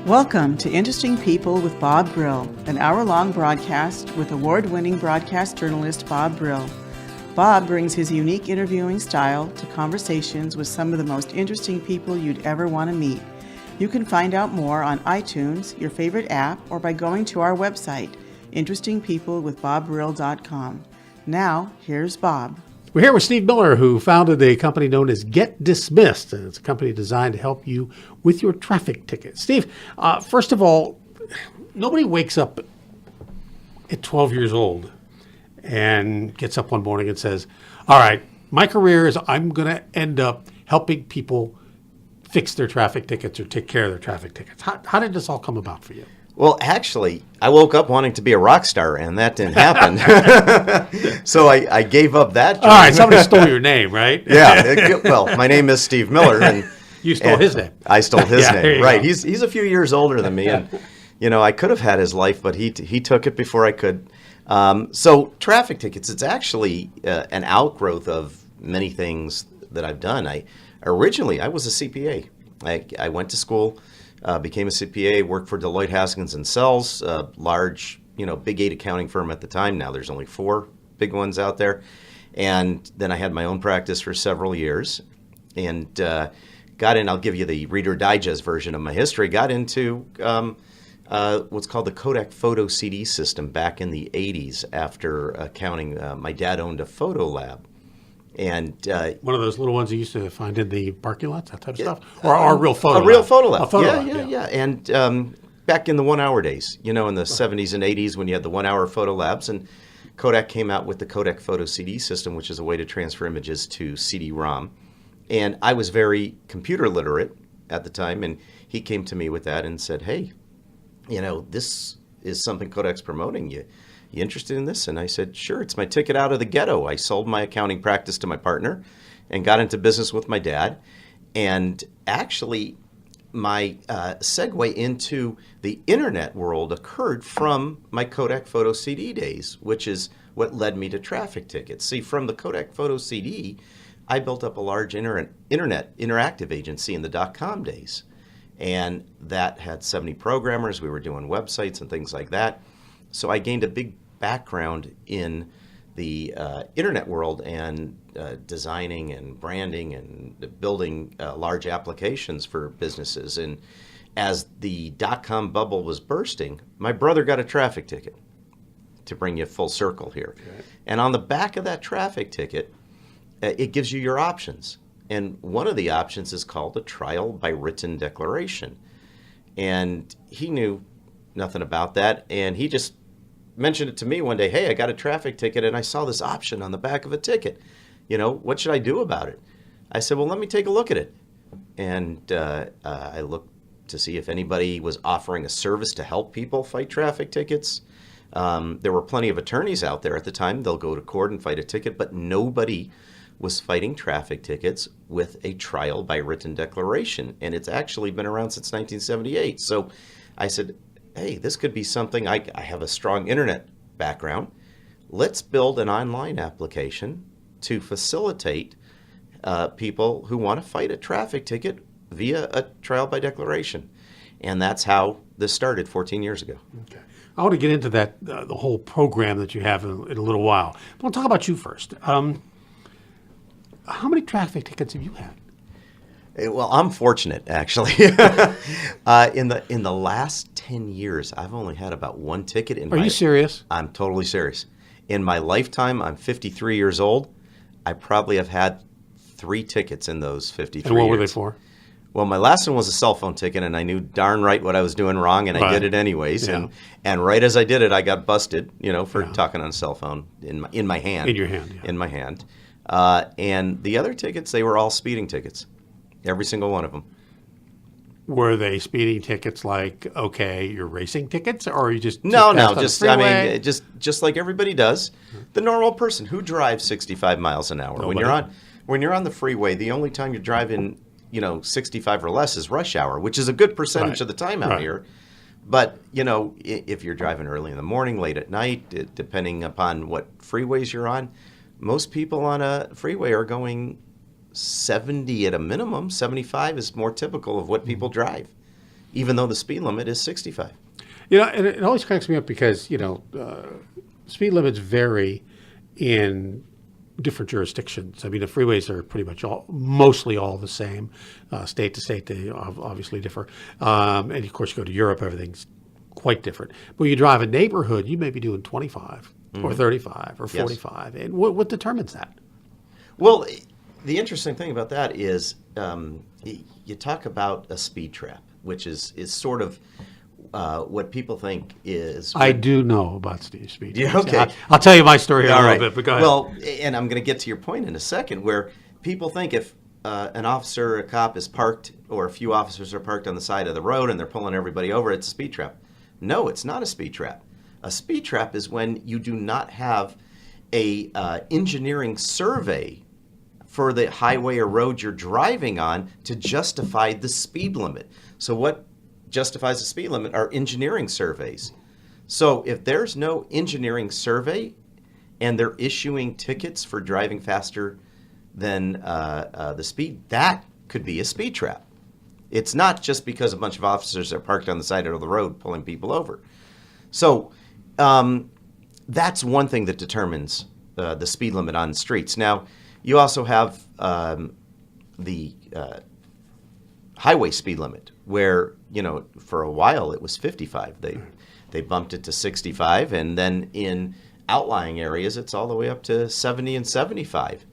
Welcome to Interesting People with Bob Brill, an hour-long broadcast with award-winning broadcast journalist Bob Brill. Bob brings his unique interviewing style to conversations with some of the most interesting people you'd ever want to meet. You can find out more on iTunes, your favorite app, or by going to our website, interestingpeoplewithbobbrill.com. Now, here's Bob. We're here with Steve Miller, who founded a company known as GetDismissed, and it's a company designed to help you with your traffic tickets. Steve, first of all, nobody wakes up at 12 years old and gets up one morning and says, all right, my career is I'm going to end up helping people fix their traffic tickets or take care of their traffic tickets. How did this all come about for you? Well, actually, I woke up wanting to be a rock star, and that didn't happen. So I gave up that dream. All right, somebody stole your name, right? Yeah. Well, my name is Steve Miller. And you stole his name. I stole his name, right. Go. He's a few years older than me, and I could have had his life, but he took it before I could. So traffic tickets, it's actually an outgrowth of many things that I've done. Originally, I was a CPA. I went to school. Became a CPA, worked for Deloitte Haskins & Sells, a large, Big 8 accounting firm at the time. Now there's only 4 big ones out there. And then I had my own practice for several years and got in, I'll give you the Reader Digest version of my history, got into what's called the Kodak photo CD system back in the 80s after accounting. My dad owned a photo lab. And one of those little ones you used to find in the parking lots, that type of stuff? Or a real photo lab? A real photo lab. A photo lab. Yeah. And back in the 1 hour days, in the 70s and 80s when you had the 1 hour photo labs, and Kodak came out with the Kodak photo CD system, which is a way to transfer images to CD-ROM. And I was very computer literate at the time, and he came to me with that and said, hey, this is something Kodak's promoting. You interested in this? And I said, sure, it's my ticket out of the ghetto. I sold my accounting practice to my partner and got into business with my dad. And actually, my segue into the internet world occurred from my Kodak photo CD days, which is what led me to traffic tickets. See, from the Kodak photo CD, I built up a large internet interactive agency in the .com days. And that had 70 programmers. We were doing websites and things like that. So I gained a big background in the internet world and designing and branding and building large applications for businesses. And as the .com bubble was bursting, my brother got a traffic ticket, to bring you full circle here. Okay. And on the back of that traffic ticket, it gives you your options. And one of the options is called a trial by written declaration. And he knew nothing about that, and he just mentioned it to me one day. Hey, I got a traffic ticket, and I saw this option on the back of a ticket. What should I do about it? I said, well, let me take a look at it. And I looked to see if anybody was offering a service to help people fight traffic tickets. There were plenty of attorneys out there at the time. They'll go to court and fight a ticket, but nobody was fighting traffic tickets with a trial by written declaration. And it's actually been around since 1978. So I said, hey, this could be something. I have a strong internet background. Let's build an online application to facilitate people who want to fight a traffic ticket via a trial by declaration. And that's how this started 14 years ago. Okay. I want to get into that, the whole program that you have in a little while. But I'll talk about you first. How many traffic tickets have you had? Well, I'm fortunate, actually. In the last 10 years, I've only had about one ticket. Are you serious? I'm totally serious. In my lifetime, I'm 53 years old. I probably have had 3 tickets in those 53 years. And what were they for? Well, my last one was a cell phone ticket, and I knew darn right what I was doing wrong, and I did it anyways. Yeah. And right as I did it, I got busted, for talking on a cell phone in my hand. In your hand, yeah. In my hand. And the other tickets, they were all speeding tickets, every single one of them. Were they speeding tickets like, okay, you're racing tickets, or are you just just like everybody does. The normal person who drives 65 miles an hour. Nobody. When you're on the freeway, the only time you're driving 65 or less is rush hour, which is a good percentage of the time out here. But, if you're driving early in the morning, late at night, depending upon what freeways you're on, most people on a freeway are going 70 at a minimum. 75 is more typical of what people drive. even though the speed limit is 65. And it always cracks me up because, speed limits vary in different jurisdictions. I mean, the freeways are pretty much mostly all the same. State to state, they obviously differ. And of course, you go to Europe, everything's quite different. But when you drive a neighborhood, you may be doing 25 or 35 or 45. Yes. And what determines that? Well, the interesting thing about that is you talk about a speed trap, which is sort of what people think is. I do know about speed traps. Yeah, okay. I'll tell you my story in a little right. bit, but go ahead. Well, and I'm going to get to your point in a second, where people think if an officer or a cop is parked, or a few officers are parked on the side of the road and they're pulling everybody over, it's a speed trap. No, it's not a speed trap. A speed trap is when you do not have a engineering survey for the highway or road you're driving on to justify the speed limit. So what justifies the speed limit are engineering surveys. So if there's no engineering survey and they're issuing tickets for driving faster than the speed, that could be a speed trap. It's not just because a bunch of officers are parked on the side of the road pulling people over. So that's one thing that determines the speed limit on streets. Now, you also have the highway speed limit, where, for a while it was 55. They bumped it to 65, and then in outlying areas it's all the way up to 70 and 75.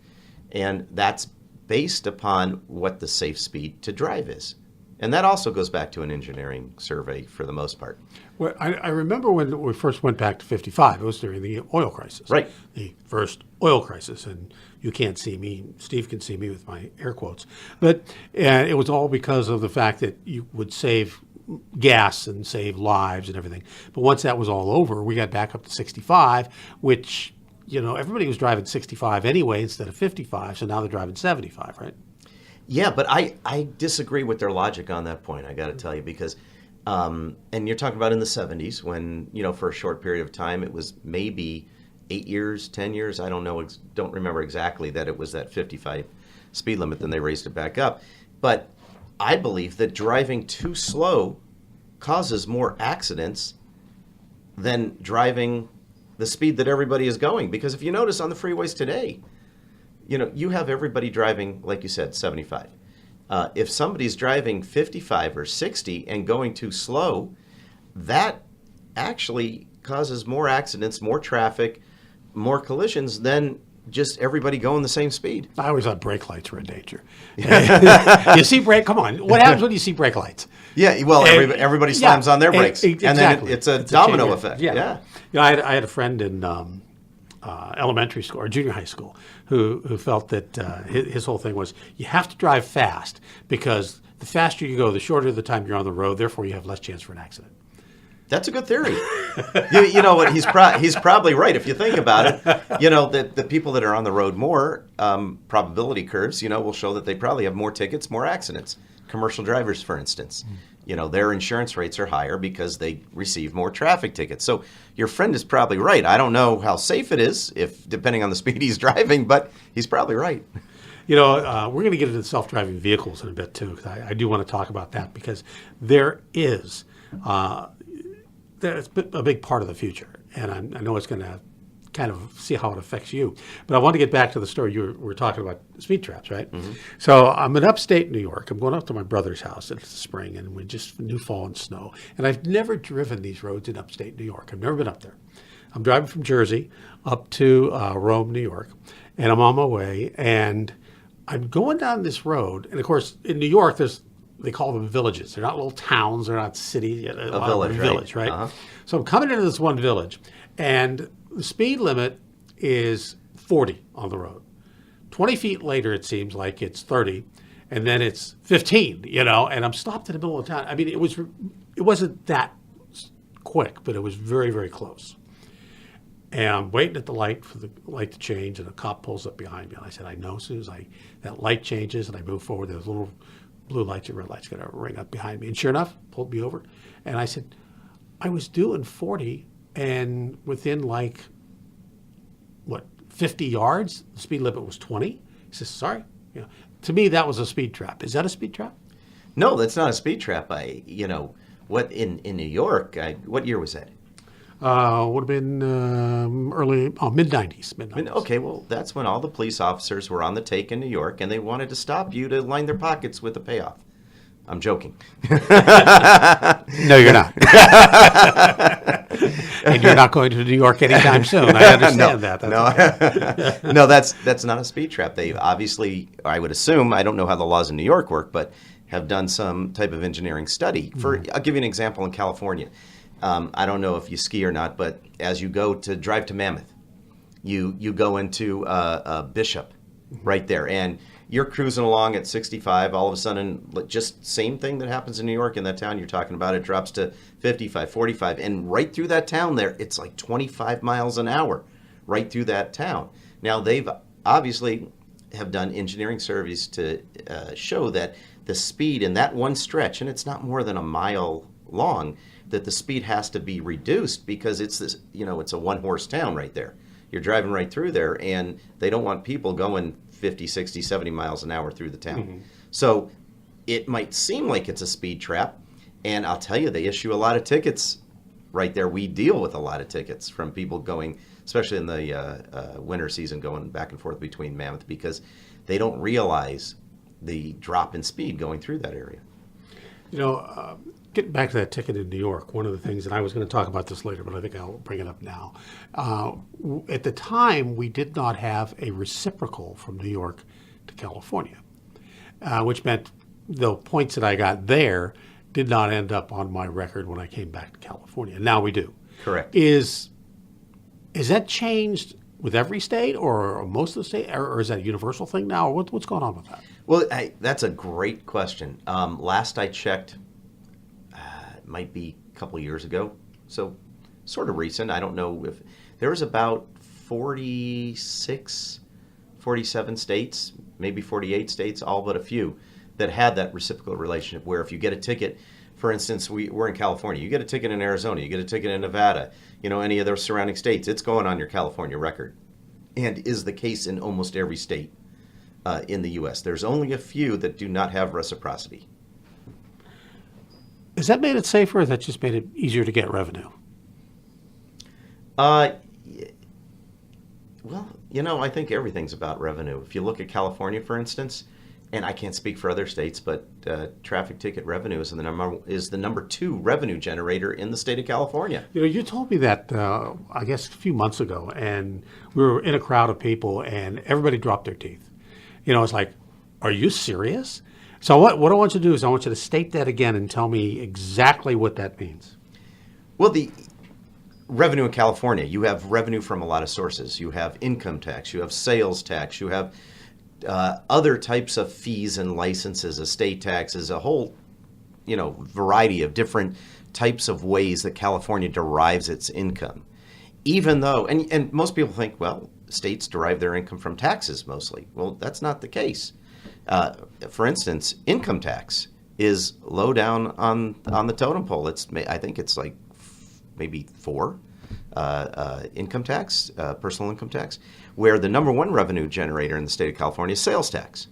And that's based upon what the safe speed to drive is. And that also goes back to an engineering survey for the most part. Well, I remember when we first went back to 55, it was during the oil crisis. Right. The first oil crisis. And you can't see me, Steve can see me with my air quotes. But it was all because of the fact that you would save gas and save lives and everything. But once that was all over, we got back up to 65, which, everybody was driving 65 anyway instead of 55. So now they're driving 75, right? Yeah, but I disagree with their logic on that point, I got to tell you, because, and you're talking about in the 70s when, for a short period of time, it was maybe 8 years, 10 years, I don't know, don't remember exactly that it was that 55 speed limit, then they raised it back up. But I believe that driving too slow causes more accidents than driving the speed that everybody is going. Because if you notice on the freeways today, you have everybody driving, like you said, 75. If somebody's driving 55 or 60 and going too slow, that actually causes more accidents, more traffic, more collisions than just everybody going the same speed. I always thought brake lights were in danger. You see come on. What happens when you see brake lights? Yeah, well, everybody slams on their brakes. Exactly. And then it's a domino effect. Yeah. I had a friend in elementary school or junior high school who felt that his whole thing was you have to drive fast because the faster you go, the shorter the time you're on the road, therefore you have less chance for an accident. That's a good theory. You know what? He's probably right if you think about it. The people that are on the road more, probability curves, will show that they probably have more tickets, more accidents. Commercial drivers, for instance, their insurance rates are higher because they receive more traffic tickets. So your friend is probably right. I don't know how safe it is, depending on the speed he's driving, but he's probably right. We're going to get into self-driving vehicles in a bit too, because I do want to talk about that because there is. That's a big part of the future, and I know it's going to kind of see how it affects you. But I want to get back to the story you were talking about, speed traps, right? Mm-hmm. So I'm in upstate New York. I'm going up to my brother's house. It's the spring, and we just new fall and snow. And I've never driven these roads in upstate New York. I've never been up there. I'm driving from Jersey up to Rome, New York, and I'm on my way, and I'm going down this road. And, of course, in New York, they call them villages. They're not little towns. They're not cities. A village, right? Uh-huh. So I'm coming into this one village, and the speed limit is 40 on the road. 20 feet later, it seems like it's 30, and then it's 15, and I'm stopped in the middle of town. I mean, it wasn't that quick, but it was very, very close. And I'm waiting at the light for the light to change, and a cop pulls up behind me. And I said, I know as soon as that light changes and I move forward, there's little blue lights and red lights going to ring up behind me. And sure enough, pulled me over. And I said, I was doing 40, and within 50 yards, the speed limit was 20. He says, sorry. To me, that was a speed trap. Is that a speed trap? No, that's not a speed trap. What in New York? What year was that? Would have been mid-90s. Okay, well, that's when all the police officers were on the take in New York, and they wanted to stop you to line their pockets with a payoff. I'm joking. No, you're not. And you're not going to New York anytime soon. I understand that. No, that's not a speed trap. They obviously, I would assume, I don't know how the laws in New York work, but have done some type of engineering study. I'll give you an example in California. I don't know if you ski or not, but as you go to drive to Mammoth, you go into Bishop right there, and you're cruising along at 65. All of a sudden, just same thing that happens in New York in that town you're talking about, it drops to 55, 45, and right through that town there, it's like 25 miles an hour right through that town. Now, they've obviously have done engineering surveys to show that the speed in that one stretch, and it's not more than a mile long, that the speed has to be reduced because it's this, it's a one-horse town right there. You're driving right through there, and they don't want people going 50, 60, 70 miles an hour through the town. Mm-hmm. So it might seem like it's a speed trap, and I'll tell you, they issue a lot of tickets right there. We deal with a lot of tickets from people going, especially in the winter season, going back and forth between Mammoth because they don't realize the drop in speed going through that area. Getting back to that ticket in New York, one of the things, and I was going to talk about this later, but I think I'll bring it up now. At the time, we did not have a reciprocal from New York to California, which meant the points that I got there did not end up on my record when I came back to California. Now we do. Correct. Is that changed with every state or most of the state, or is that a universal thing now? Or what's going on with that? Well, that's a great question. Last I checked, might be a couple of years ago, so sort of recent. I don't know if there was about 46, 47 states, maybe 48 states, all but a few, that had that reciprocal relationship where if you get a ticket, for instance, we're in California, you get a ticket in Arizona, you get a ticket in Nevada, any of those surrounding states, it's going on your California record, and is the case in almost every state in the U.S. There's only a few that do not have reciprocity. Has that made it safer, or has that just made it easier to get revenue? Well, I think everything's about revenue. If you look at California, for instance, and I can't speak for other states, but traffic ticket revenue is the number 2 revenue generator in the state of California. You told me that, I guess, a few months ago, and we were in a crowd of people, and everybody dropped their teeth. It's like, are you serious? So what I want you to do is I want you to state that again and tell me exactly what that means. Well, the revenue in California, you have revenue from a lot of sources. You have income tax, you have sales tax, you have other types of fees and licenses, estate taxes, a whole, variety of different types of ways that California derives its income. Even though, and most people think, well, states derive their income from taxes mostly. Well, that's not the case. For instance, income tax is low down on the totem pole. I think it's like maybe 4 income tax, personal income tax, where the number 1 revenue generator in the state of California is sales tax.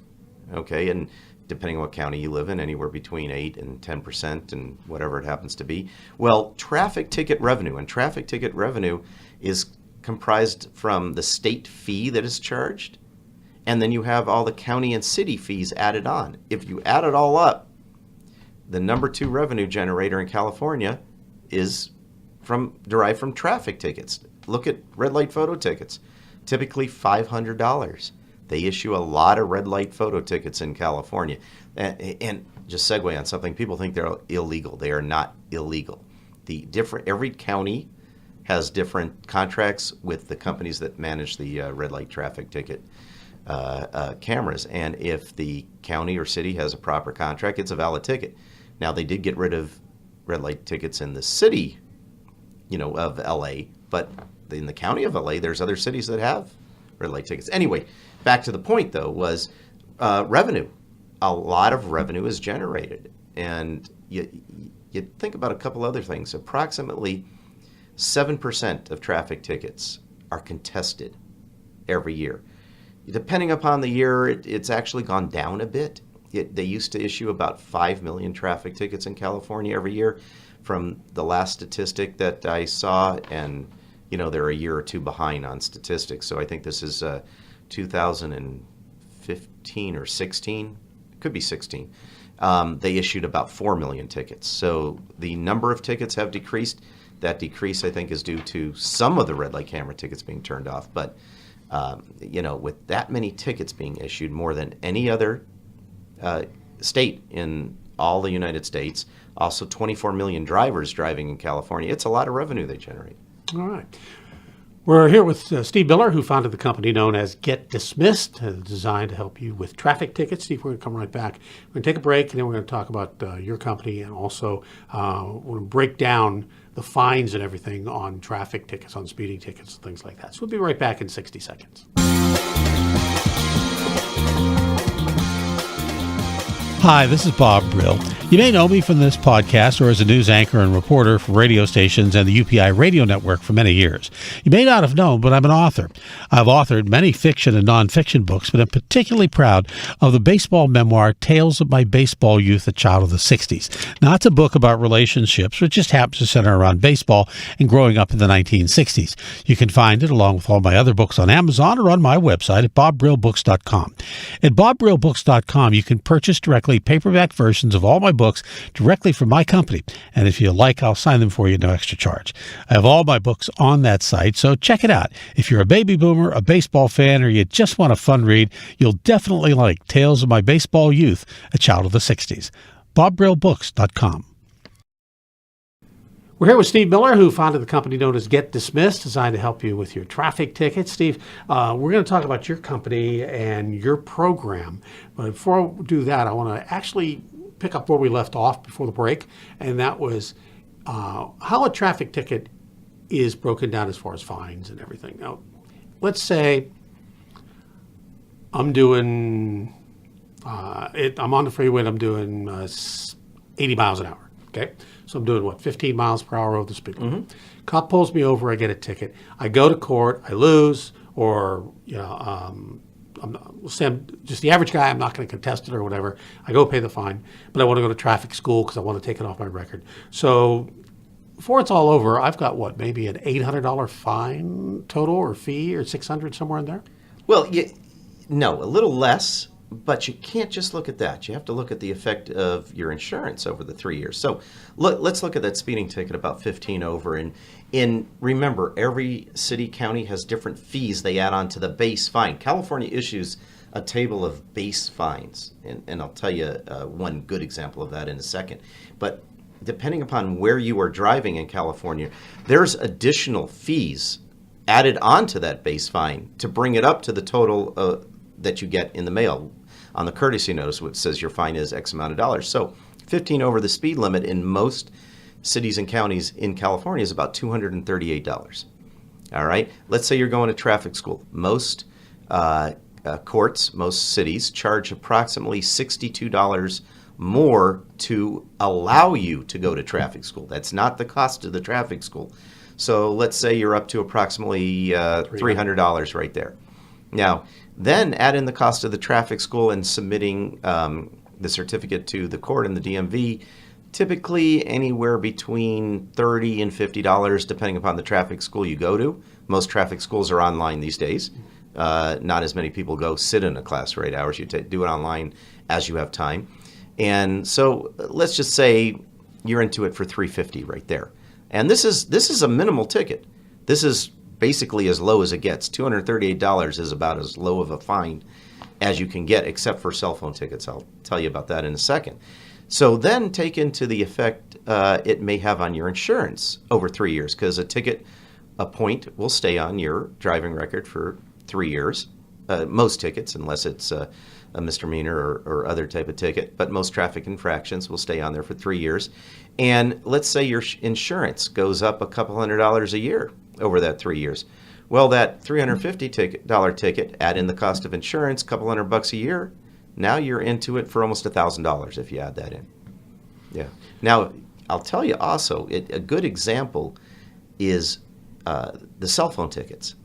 Okay, and depending on what county you live in, anywhere between 8 and 10% and whatever it happens to be. Well, traffic ticket revenue, and traffic ticket revenue is comprised from the state fee that is charged, and then you have all the county and city fees added on. If you add it all up, the number 2 revenue generator in California is derived from traffic tickets. Look at red light photo tickets, typically $500. They issue a lot of red light photo tickets in California. And just segue on something, people think they're illegal. They are not illegal. Every county has different contracts with the companies that manage the red light traffic ticket cameras. And if the county or city has a proper contract, it's a valid ticket. Now, they did get rid of red light tickets in the city, of L.A., but in the county of L.A., there's other cities that have red light tickets. Anyway, back to the point, though, was revenue. A lot of revenue is generated. And you think about a couple other things. Approximately 7% of traffic tickets are contested every year. Depending upon the year, it's actually gone down a bit. They used to issue about 5 million traffic tickets in California every year from the last statistic that I saw, and they're a year or two behind on statistics. So I think this is 2015 or 16. It could be 16. They issued about 4 million tickets. So the number of tickets have decreased. That decrease, I think, is due to some of the red light camera tickets being turned off. But, with that many tickets being issued, more than any other state in all the United States, also 24 million drivers driving in California, it's a lot of revenue they generate. All right. We're here with Steve Miller, who founded the company known as GetDismissed, designed to help you with traffic tickets. Steve, we're going to come right back. We're going to take a break, and then we're going to talk about your company, and also we're going to break down the fines and everything on traffic tickets, on speeding tickets, and things like that. So we'll be right back in 60 seconds. Hi, this is Bob Brill. You may know me from this podcast or as a news anchor and reporter for radio stations and the UPI radio network for many years. You may not have known, but I'm an author. I've authored many fiction and nonfiction books, but I'm particularly proud of the baseball memoir, Tales of My Baseball Youth, a Child of the 60s. Now, it's a book about relationships, which just happens to center around baseball and growing up in the 1960s. You can find it, along with all my other books, on Amazon or on my website at bobbrillbooks.com. At bobbrillbooks.com, you can purchase directly paperback versions of all my books directly from my company. And if you like, I'll sign them for you at no extra charge. I have all my books on that site, so check it out. If you're a baby boomer, a baseball fan, or you just want a fun read, you'll definitely like Tales of My Baseball Youth, a Child of the 60s. bobbrillbooks.com. We're here with Steve Miller, who founded the company known as GetDismissed, designed to help you with your traffic tickets. Steve, we're going to talk about your company and your program. But before we do that, I want to actually pick up where we left off before the break, and that was how a traffic ticket is broken down as far as fines and everything. Now, let's say I'm doing, I'm on the freeway and I'm doing 80 miles an hour, okay? So I'm doing, 15 miles per hour over the speed limit. Cop pulls me over, I get a ticket. I go to court, I lose, or, I'm just the average guy, I'm not going to contest it or whatever. I go pay the fine, but I want to go to traffic school because I want to take it off my record. So before it's all over, I've got maybe an $800 fine total or fee, or $600, somewhere in there? Well, no, a little less. But you can't just look at that. You have to look at the effect of your insurance over the 3 years. So let's look at that speeding ticket, about 15 over. And remember, every city, county has different fees they add on to the base fine. California issues a table of base fines. And I'll tell you one good example of that in a second. But depending upon where you are driving in California, there's additional fees added onto that base fine to bring it up to the total that you get in the mail on the courtesy notice, which says your fine is X amount of dollars. So 15 over the speed limit in most cities and counties in California is about $238. All right. Let's say you're going to traffic school. Most courts, most cities charge approximately $62 more to allow you to go to traffic school. That's not the cost of the traffic school. So let's say you're up to approximately $300 right there. Now, then add in the cost of the traffic school and submitting the certificate to the court and the DMV, typically anywhere between $30 and $50, depending upon the traffic school you go to. Most traffic schools are online these days. Not as many people go sit in a class for 8 hours. You do it online as you have time. And so let's just say you're into it for $350 right there. And this is a minimal ticket. This is basically as low as it gets. $238 is about as low of a fine as you can get, except for cell phone tickets. I'll tell you about that in a second. So then take into the effect it may have on your insurance over 3 years, because a point will stay on your driving record for 3 years. Most tickets, unless it's a misdemeanor or other type of ticket, but most traffic infractions will stay on there for 3 years. And let's say your insurance goes up a couple $100 a year over that 3 years. Well, that $350 ticket, add in the cost of insurance, couple $100 a year. Now you're into it for almost $1,000 if you add that in. Yeah. Now, I'll tell you also, a good example is the cell phone tickets.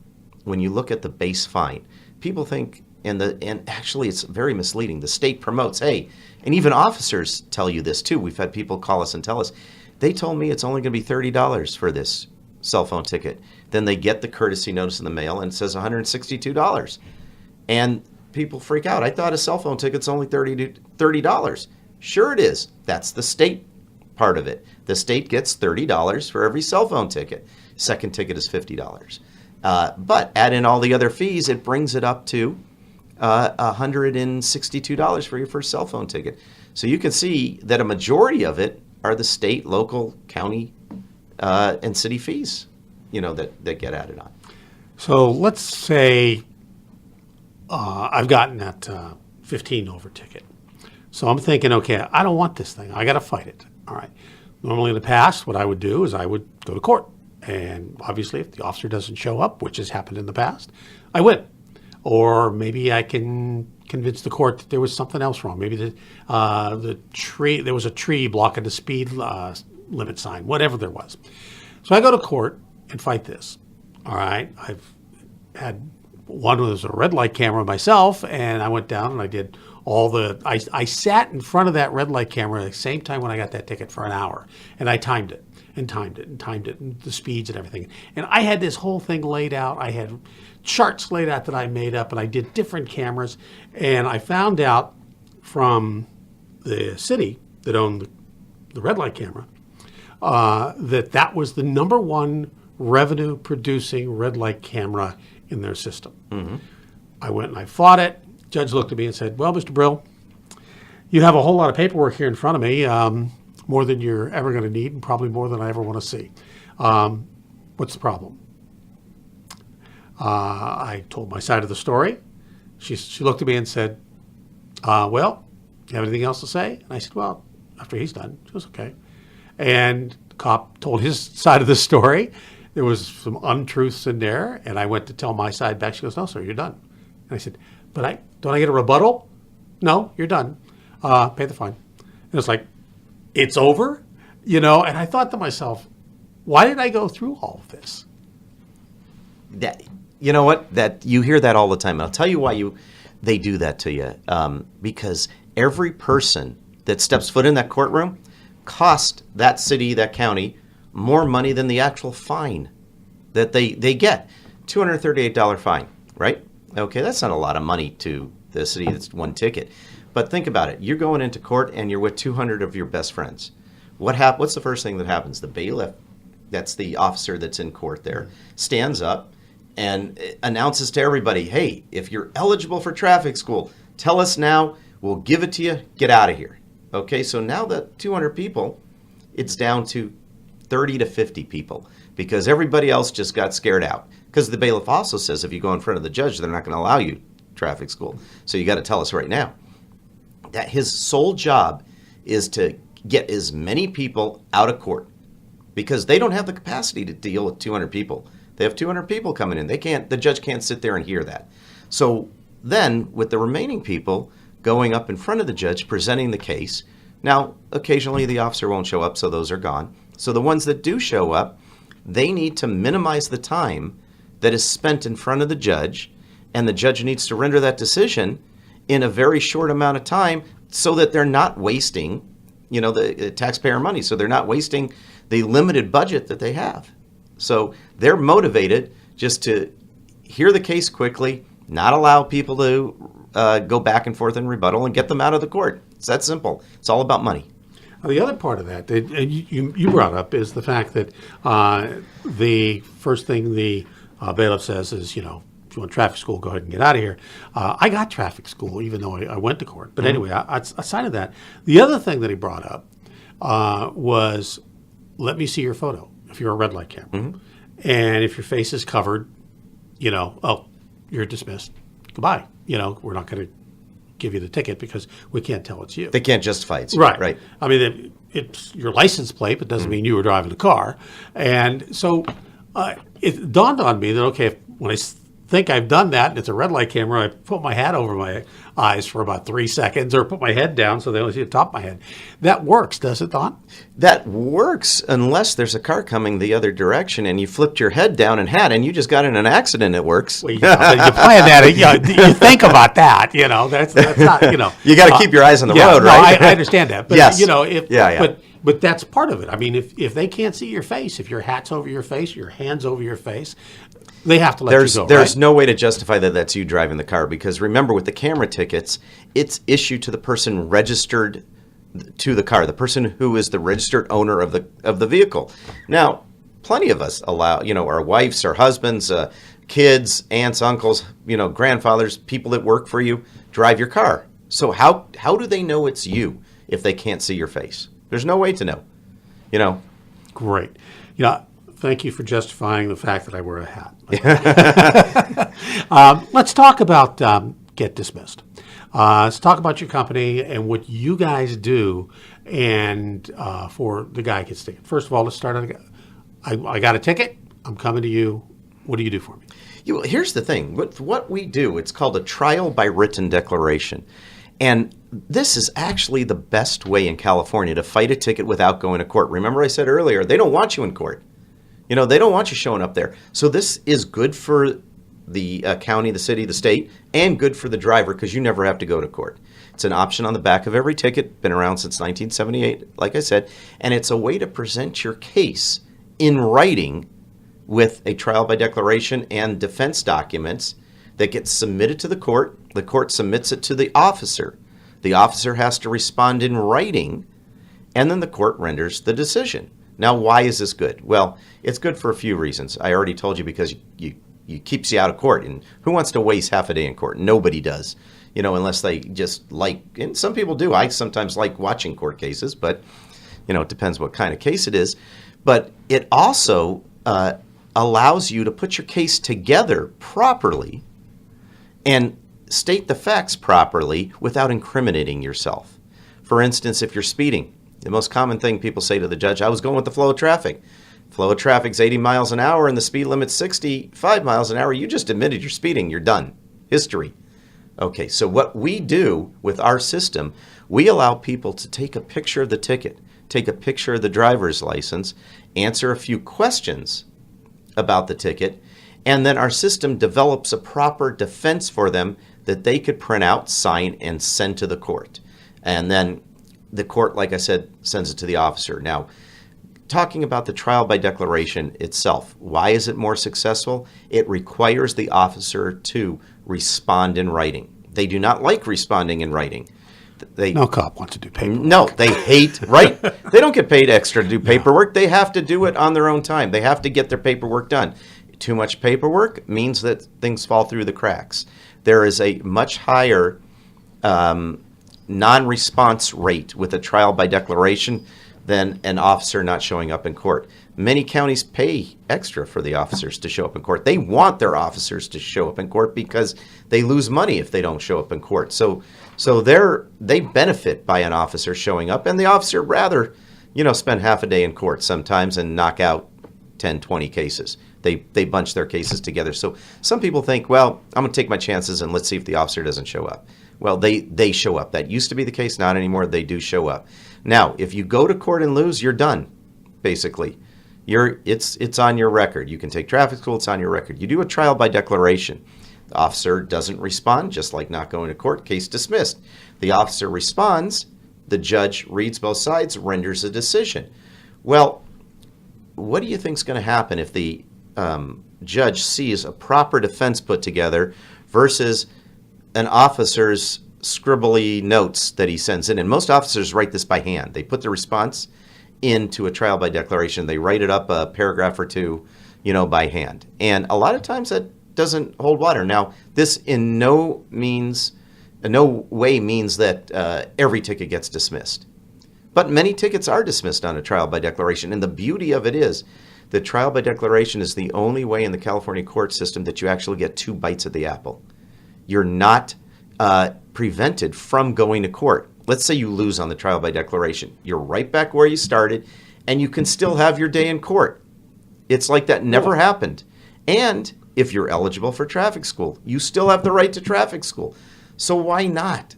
When you look at the base fine, people think And actually it's very misleading. The state promotes, hey, and even officers tell you this too. We've had people call us and tell us, they told me it's only going to be $30 for this cell phone ticket. Then they get the courtesy notice in the mail and it says $162. And people freak out. I thought a cell phone ticket's only $30. Sure it is. That's the state part of it. The state gets $30 for every cell phone ticket. Second ticket is $50. But add in all the other fees, it brings it up to $162 for your first cell phone ticket. So you can see that a majority of it are the state, local, county, and city fees, that get added on. So let's say I've gotten that 15 over ticket. So I'm thinking, okay, I don't want this thing. I got to fight it. All right. Normally in the past, what I would do is I would go to court. And obviously, if the officer doesn't show up, which has happened in the past, I win. Or maybe I can convince the court that there was something else wrong. Maybe there was a tree blocking the speed limit sign, whatever there was. So I go to court and fight this. All right. I've had one was a red light camera myself, and I went down and I did I sat in front of that red light camera at the same time when I got that ticket for an hour, and I timed it and the speeds and everything. And I had this whole thing laid out. I had charts laid out that I made up, and I did different cameras. And I found out from the city that owned the red light camera that was the number one revenue producing red light camera in their system. Mm-hmm. I went and I fought it. Judge looked at me and said, well, Mr. Brill, you have a whole lot of paperwork here in front of me, more than you're ever going to need and probably more than I ever want to see. What's the problem? I told my side of the story. She looked at me and said, well, you have anything else to say? And I said, well, after he's done. She goes, okay. And the cop told his side of the story. There was some untruths in there, and I went to tell my side back. She goes, no, sir, you're done. And I said, but don't I get a rebuttal? No, you're done. Pay the fine. And it's like, it's over? And I thought to myself, why did I go through all of this? You know what? That you hear that all the time. And I'll tell you why they do that to you. Because every person that steps foot in that courtroom cost that city, that county, more money than the actual fine that they get. $238 fine, right? Okay, that's not a lot of money to the city that's one ticket. But think about it. You're going into court and you're with 200 of your best friends. What's the first thing that happens? The bailiff, that's the officer that's in court there, stands up and announces to everybody, hey, if you're eligible for traffic school, tell us now, we'll give it to you, get out of here. Okay, so now that 200 people, it's down to 30 to 50 people because everybody else just got scared out. Because the bailiff also says if you go in front of the judge, they're not going to allow you traffic school. So you got to tell us right now. That his sole job is to get as many people out of court because they don't have the capacity to deal with 200 people. They have 200 people coming in. The judge can't sit there and hear that. So then with the remaining people going up in front of the judge, presenting the case, now occasionally the officer won't show up, so those are gone. So the ones that do show up, they need to minimize the time that is spent in front of the judge, and the judge needs to render that decision in a very short amount of time so that they're not wasting, the taxpayer money. So they're not wasting the limited budget that they have. So they're motivated just to hear the case quickly, not allow people to go back and forth and rebuttal and get them out of the court. It's that simple. It's all about money. The other part of that you brought up is the fact that the first thing the bailiff says is, if you want traffic school, go ahead and get out of here. I got traffic school, even though I went to court. But anyway, aside of that, the other thing that he brought up was, let me see your photo if you're a red light camera. Mm-hmm. And if your face is covered, you're dismissed. Goodbye. We're not going to give you the ticket because we can't tell it's you. They can't justify it's you. Right. I mean, it's your license plate, but doesn't mean you were driving the car. And so it dawned on me that, okay, when I think I've done that, and it's a red light camera, I put my hat over my eyes for about 3 seconds, or put my head down so they only see the top of my head. That works, does it, Don? That works unless there's a car coming the other direction and you flipped your head down and had, and you just got in an accident. It works. Well, you plan that. You think about that. That's not. You got to keep your eyes on the road, no, right? I understand that. But, Yes. But that's part of it. I mean, if they can't see your face, if your hat's over your face, your hand's over your face, they have to let you go. There's right? no way to justify that that's you driving the car, because remember, with the camera tickets, it's issued to the person registered to the car, the person who is the registered owner of the vehicle. Now, plenty of us allow, our wives, our husbands, kids, aunts, uncles, grandfathers, people that work for you, drive your car. So how do they know it's you if they can't see your face? There's no way to know. Great. Thank you for justifying the fact that I wear a hat. Let's talk about Get Dismissed. Let's talk about your company and what you guys do, and for the guy who gets ticket. First of all, let's start on. I got a ticket. I'm coming to you. What do you do for me? Here's the thing. What we do, it's called a trial by written declaration. And this is actually the best way in California to fight a ticket without going to court. Remember I said earlier, they don't want you in court. They don't want you showing up there. So this is good for the county, the city, the state, and good for the driver, because you never have to go to court. It's an option on the back of every ticket, been around since 1978, like I said, and it's a way to present your case in writing with a trial by declaration and defense documents that gets submitted to the court. The court submits it to the officer. The officer has to respond in writing, and then the court renders the decision. Now, why is this good? Well, it's good for a few reasons. I already told you, because it keeps you out of court. And who wants to waste half a day in court? Nobody does, unless they just like, and some people do. I sometimes like watching court cases, but, it depends what kind of case it is. But it also allows you to put your case together properly and state the facts properly without incriminating yourself. For instance, if you're speeding, the most common thing people say to the judge, I was going with the flow of traffic. Flow of traffic's 80 miles an hour and the speed limit's 65 miles an hour. You just admitted you're speeding. You're done. History. Okay, so what we do with our system, we allow people to take a picture of the ticket, take a picture of the driver's license, answer a few questions about the ticket, and then our system develops a proper defense for them that they could print out, sign, and send to the court. And then the court, like I said, sends it to the officer. Now, talking about the trial by declaration itself, why is it more successful? It requires the officer to respond in writing. They do not like responding in writing. No cop wants to do paperwork. No, they hate, right? They don't get paid extra to do paperwork. They have to do it on their own time. They have to get their paperwork done. Too much paperwork means that things fall through the cracks. There is a much higher non-response rate with a trial by declaration than an officer not showing up in court. Many counties pay extra for the officers to show up in court. They want their officers to show up in court because they lose money if they don't show up in court. So they benefit by an officer showing up, and the officer rather, spend half a day in court sometimes and knock out 10, 20 cases. They bunch their cases together. So some people think, well, I'm going to take my chances and let's see if the officer doesn't show up. Well, they show up. That used to be the case, not anymore. They do show up. Now, if you go to court and lose, you're done, basically. It's on your record. You can take traffic school, it's on your record. You do a trial by declaration. The officer doesn't respond, just like not going to court, case dismissed. The officer responds, the judge reads both sides, renders a decision. Well, what do you think is going to happen if the judge sees a proper defense put together versus an officer's scribbly notes that he sends in? And most officers write this by hand. They put the response into a trial by declaration. They write it up a paragraph or two, by hand. And a lot of times that doesn't hold water. Now, this in no way means that every ticket gets dismissed. But many tickets are dismissed on a trial by declaration. And the beauty of it is the trial by declaration is the only way in the California court system that you actually get 2 bites at the apple. You're not prevented from going to court. Let's say you lose on the trial by declaration. You're right back where you started, and you can still have your day in court. It's like that never happened. And if you're eligible for traffic school. You still have the right to traffic school. So why not?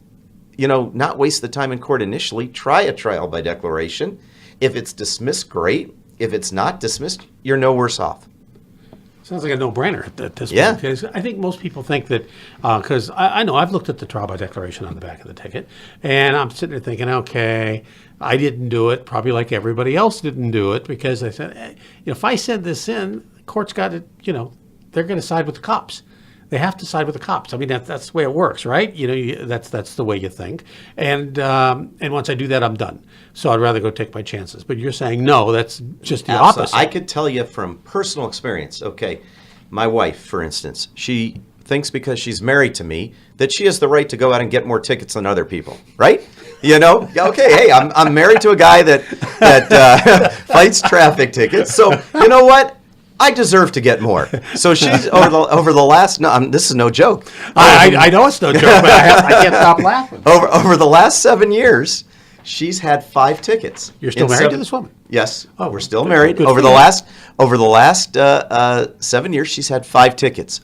Not waste the time in court initially. Try a trial by declaration. If it's dismissed, great. If it's not dismissed, you're no worse off. Sounds like a no-brainer at this Yeah. point. Because I think most people think that, because I know I've looked at the trial by declaration on the back of the ticket, and I'm sitting there thinking, okay, I didn't do it, probably like everybody else didn't do it, because I said, if I send this in, the court's got to, they're going to side with the cops. They have to side with the cops. I mean, that's the way it works, right? That's the way you think. And once I do that, I'm done. So I'd rather go take my chances. But you're saying, no, that's just the opposite. I could tell you from personal experience. Okay, my wife, for instance, she thinks because she's married to me that she has the right to go out and get more tickets than other people, right? Okay, hey, I'm married to a guy that fights traffic tickets. So you know what? I deserve to get more. So she's over the last. No, this is no joke. I know it's no joke, but I can't stop laughing. Over the last 7 years, she's had 5 tickets. You're still married to this woman? Yes. Oh, we're still married. good Over for the you. last 7 years, she's had 5 tickets.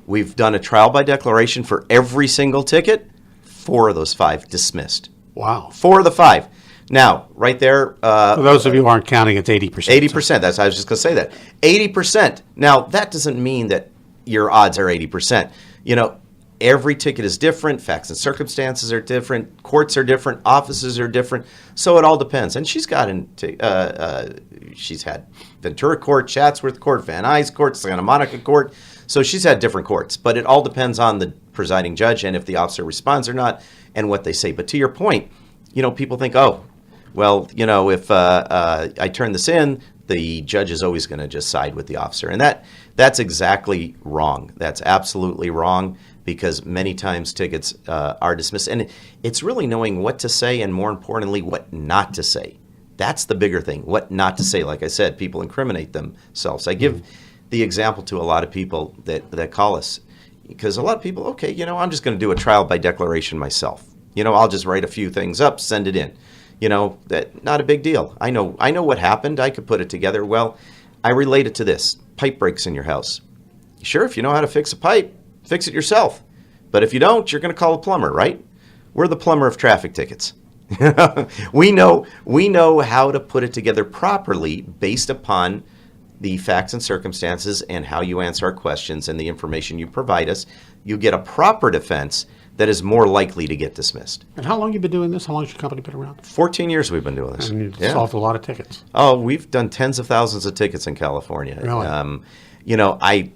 We've done a trial by declaration for every single ticket. 4 of those 5 dismissed. Wow. 4 of the 5. Now, right there. For those of you who aren't counting, it's 80%. 80%. I was just going to say that. 80%. Now, that doesn't mean that your odds are 80%. Every ticket is different. Facts and circumstances are different. Courts are different. Offices are different. So it all depends. And she's she's had Ventura Court, Chatsworth Court, Van Nuys Court, Santa Monica Court. So she's had different courts. But it all depends on the presiding judge and if the officer responds or not and what they say. But to your point, people think, well, if I turn this in, the judge is always going to just side with the officer. And that's exactly wrong. That's absolutely wrong, because many times tickets are dismissed. And it's really knowing what to say and, more importantly, what not to say. That's the bigger thing, what not to say. Like I said, people incriminate themselves. I give the example to a lot of people that call us, because a lot of people, okay, I'm just going to do a trial by declaration myself. I'll just write a few things up, send it in. That not a big deal. I know what happened. I could put it together. Well, I relate it to this. Pipe breaks in your house. Sure, if you know how to fix a pipe, fix it yourself. But if you don't, you're going to call a plumber, right? We're the plumber of traffic tickets. We know how to put it together properly based upon the facts and circumstances and how you answer our questions and the information you provide us. You get a proper defense that is more likely to get dismissed. And how long have you been doing this? How long has your company been around? 14 years we've been doing this. And you've solved a lot of tickets. Oh, we've done tens of thousands of tickets in California. Really?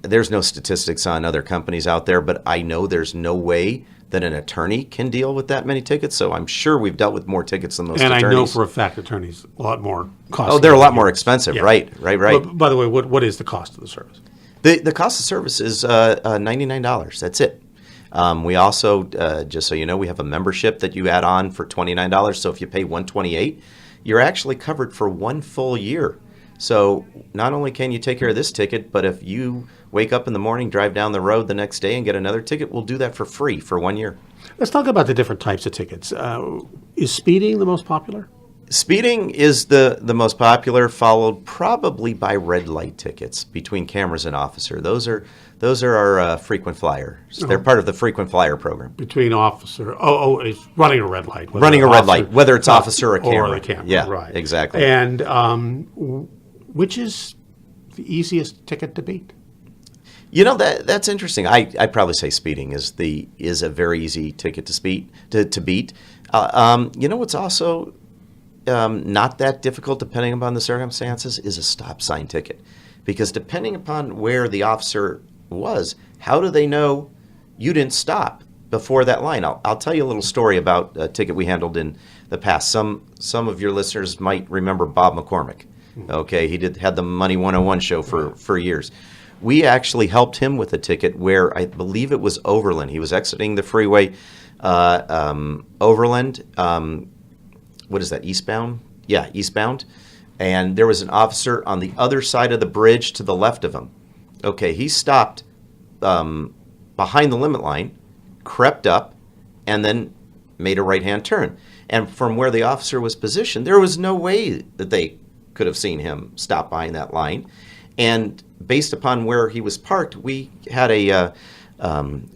There's no statistics on other companies out there, but I know there's no way that an attorney can deal with that many tickets. So I'm sure we've dealt with more tickets than most attorneys. And I know for a fact attorneys a lot more costly. Oh, they're a lot more expensive. Yeah. Right. But, by the way, what is the cost of the service? The cost of service is $99. That's it. We also, just so you know, we have a membership that you add on for $29. So if you pay $128, you're actually covered for 1 full year. So not only can you take care of this ticket, but if you wake up in the morning, drive down the road the next day and get another ticket, we'll do that for free for 1 year. Let's talk about the different types of tickets. Is speeding the most popular? Speeding is the most popular, followed probably by red light tickets between cameras and officer. Those are our frequent flyers. They're part of the frequent flyer program. Between officer, it's running a red light. Running a red light, whether it's officer or camera. Or the camera, yeah, right. Exactly. And which is the easiest ticket to beat? That's interesting. I'd probably say speeding is a very easy ticket to beat. What's also not that difficult, depending upon the circumstances, is a stop sign ticket. Because depending upon where the officer was, how do they know you didn't stop before that line? I'll tell you a little story about a ticket we handled in the past. Some of your listeners might remember Bob McCormick. Okay, he had the Money 101 show for years. We actually helped him with a ticket where I believe it was Overland. He was exiting the freeway, Overland. What is that, eastbound? Yeah, eastbound. And there was an officer on the other side of the bridge to the left of him. Okay, he stopped behind the limit line, crept up, and then made a right-hand turn. And from where the officer was positioned, there was no way that they could have seen him stop behind that line. And based upon where he was parked, we had a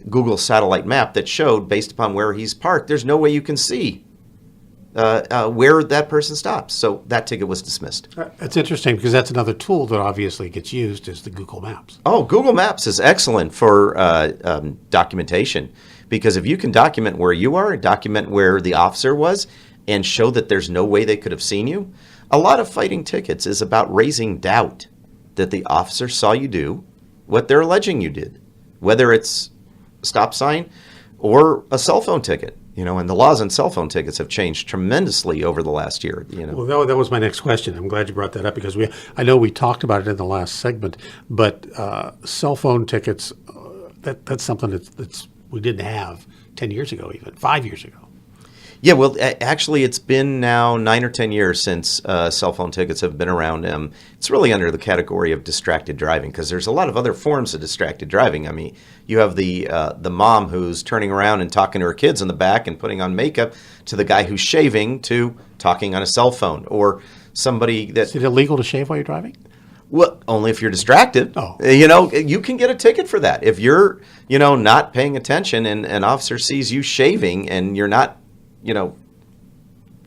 Google satellite map that showed, based upon where he's parked, there's no way you can see where that person stops. So that ticket was dismissed. That's interesting because that's another tool that obviously gets used is the Google Maps. Oh, Google Maps is excellent for documentation, because if you can document where you are, document where the officer was, and show that there's no way they could have seen you, a lot of fighting tickets is about raising doubt that the officer saw you do what they're alleging you did, whether it's a stop sign or a cell phone ticket. And the laws on cell phone tickets have changed tremendously over the last year. Well, that was my next question. I'm glad you brought that up because I know we talked about it in the last segment, but cell phone tickets, that's something that's we didn't have 10 years ago, even 5 years ago. Yeah, well, actually, it's been now 9 or 10 years since cell phone tickets have been around. It's really under the category of distracted driving, because there's a lot of other forms of distracted driving. I mean, you have the mom who's turning around and talking to her kids in the back and putting on makeup, to the guy who's shaving, to talking on a cell phone, or somebody that... Is it illegal to shave while you're driving? Well, only if you're distracted. Oh. You can get a ticket for that. If you're, not paying attention and an officer sees you shaving and you're not